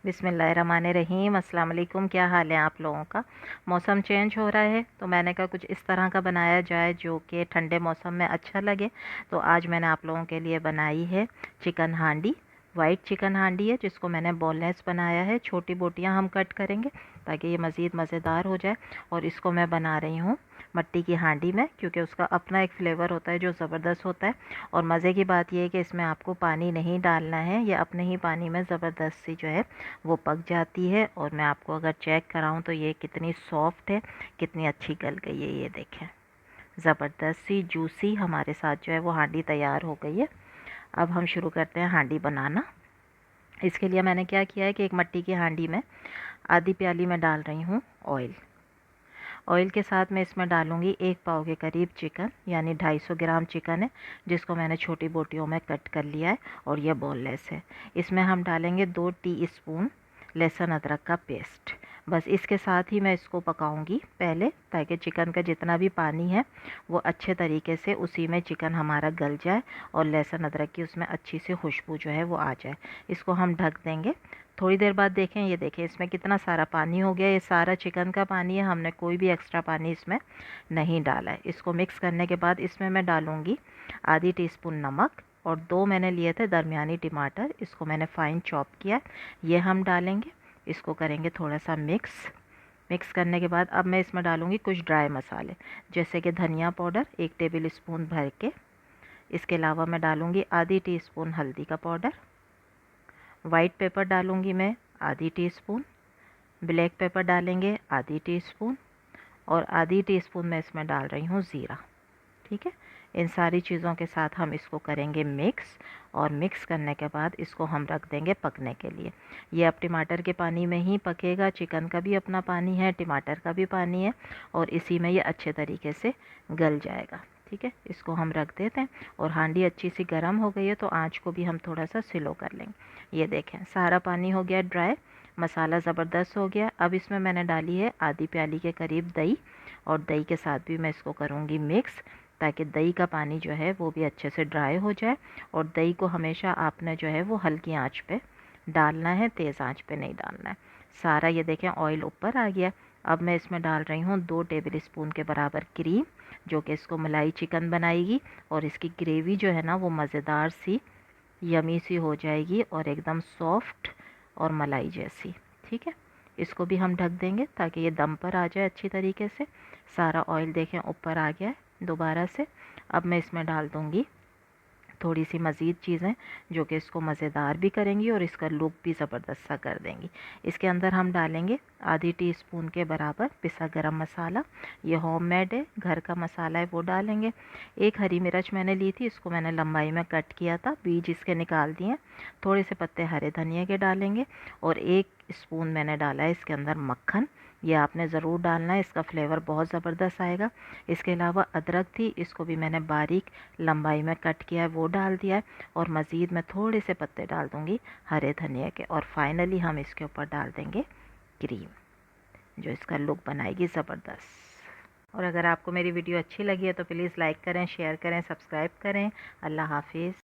बिस्मिल्लाहिर्रहमानिर्रहीम। अस्सलाम वालेकुम। क्या हाल है आप लोगों का। मौसम चेंज हो रहा है तो मैंने कहा कुछ इस तरह का बनाया जाए जो कि ठंडे मौसम में अच्छा लगे। तो आज मैंने आप लोगों के लिए बनाई है चिकन हांडी। वाइट चिकन हांडी है जिसको मैंने बोनलेस बनाया है। छोटी बोटियां हम कट करेंगे ताकि ये मज़ीद मज़ेदार हो जाए। और इसको मैं बना रही हूँ मट्टी की हांडी में, क्योंकि उसका अपना एक फ्लेवर होता है जो ज़बरदस्त होता है। और मज़े की बात यह है कि इसमें आपको पानी नहीं डालना है, ये अपने ही पानी में ज़बरदस्त सी जो है वो पक जाती है। और मैं आपको अगर चेक कराऊं तो ये कितनी सॉफ्ट है, कितनी अच्छी गल गई है। ये देखें, ज़बरदस्त सी जूसी हमारे साथ जो है वो हांडी तैयार हो गई है। अब हम शुरू करते हैं हांडी बनाना। इसके लिए मैंने क्या किया है कि एक मट्टी की हांडी में आधी प्याली में डाल रही हूँ ऑयल। ऑयल के साथ मैं इसमें डालूँगी 1 पाव के करीब चिकन, यानी 250 ग्राम चिकन है जिसको मैंने छोटी बोटियों में कट कर लिया है और यह बोनलेस है। इसमें हम डालेंगे 2 टीस्पून लहसुन अदरक का पेस्ट। बस इसके साथ ही मैं इसको पकाऊंगी पहले, ताकि चिकन का जितना भी पानी है वो अच्छे तरीके से उसी में चिकन हमारा गल जाए और लहसुन अदरक की उसमें अच्छी सी खुशबू जो है वो आ जाए। इसको हम ढक देंगे। थोड़ी देर बाद देखें, ये देखें इसमें कितना सारा पानी हो गया। ये सारा चिकन का पानी है, हमने कोई भी एक्स्ट्रा पानी इसमें नहीं डाला है। इसको मिक्स करने के बाद इसमें मैं डालूँगी आधी टीस्पून नमक और 2 मैंने लिए थे दरमियानी टमाटर, इसको मैंने फ़ाइन चॉप किया। ये हम डालेंगे, इसको करेंगे थोड़ा सा मिक्स। मिक्स करने के बाद अब मैं इसमें डालूँगी कुछ ड्राई मसाले, जैसे कि धनिया पाउडर 1 टेबल स्पून भर के। इसके अलावा मैं डालूँगी आधी टीस्पून हल्दी का पाउडर। वाइट पेपर डालूँगी मैं आधी टीस्पून। ब्लैक पेपर डालेंगे आधी टीस्पून। और आधी टीस्पून मैं इसमें डाल रही हूँ ज़ीरा। ठीक है, इन सारी चीज़ों के साथ हम इसको करेंगे मिक्स। और मिक्स करने के बाद इसको हम रख देंगे पकने के लिए। ये अब टमाटर के पानी में ही पकेगा, चिकन का भी अपना पानी है, टमाटर का भी पानी है, और इसी में ये अच्छे तरीके से गल जाएगा। ठीक है, इसको हम रख देते हैं। और हांडी अच्छी सी गर्म हो गई है तो आँच को भी हम थोड़ा सा स्लो कर लेंगे। ये देखें सारा पानी हो गया ड्राई, मसाला ज़बरदस्त हो गया। अब इसमें मैंने डाली है आधी प्याली के करीब दही, और दही के साथ भी मैं इसको करूँगी मिक्स, ताकि दही का पानी जो है वो भी अच्छे से ड्राई हो जाए। और दही को हमेशा आपने जो है वो हल्की आंच पे डालना है, तेज़ आंच पे नहीं डालना है। सारा ये देखें ऑयल ऊपर आ गया। अब मैं इसमें डाल रही हूँ 2 टेबल स्पून के बराबर क्रीम, जो कि इसको मलाई चिकन बनाएगी। और इसकी ग्रेवी जो है ना वो मज़ेदार सी यमी सी हो जाएगी और एकदम सॉफ्ट और मलाई जैसी। ठीक है, इसको भी हम ढक देंगे ताकि ये दम पर आ जाए अच्छी तरीके से। सारा ऑयल देखें ऊपर आ गया है दोबारा से। अब मैं इसमें डाल दूँगी थोड़ी सी मज़ीद चीज़ें जो कि इसको मज़ेदार भी करेंगी और इसका लुक भी ज़बरदस्त सा कर देंगी। इसके अंदर हम डालेंगे आधी टीस्पून के बराबर पिसा गरम मसाला। ये होममेड है, घर का मसाला है, वो डालेंगे। 1 हरी मिर्च मैंने ली थी, इसको मैंने लंबाई में कट किया था, बीज इसके निकाल दिए। थोड़े से पत्ते हरे धनिया के डालेंगे। और 1 स्पून मैंने डाला है इसके अंदर मक्खन। ये आपने ज़रूर डालना है, इसका फ्लेवर बहुत ज़बरदस्त आएगा। इसके अलावा अदरक थी, इसको भी मैंने बारीक लंबाई में कट किया है, वो डाल दिया है। और मज़ीद मैं थोड़े से पत्ते डाल दूँगी हरे धनिया के। और फाइनली हम इसके ऊपर डाल देंगे क्रीम, जो इसका लुक बनाएगी ज़बरदस्त। और अगर आपको मेरी वीडियो अच्छी लगी है तो प्लीज़ लाइक करें, शेयर करें, सब्सक्राइब करें। अल्लाह हाफिज़।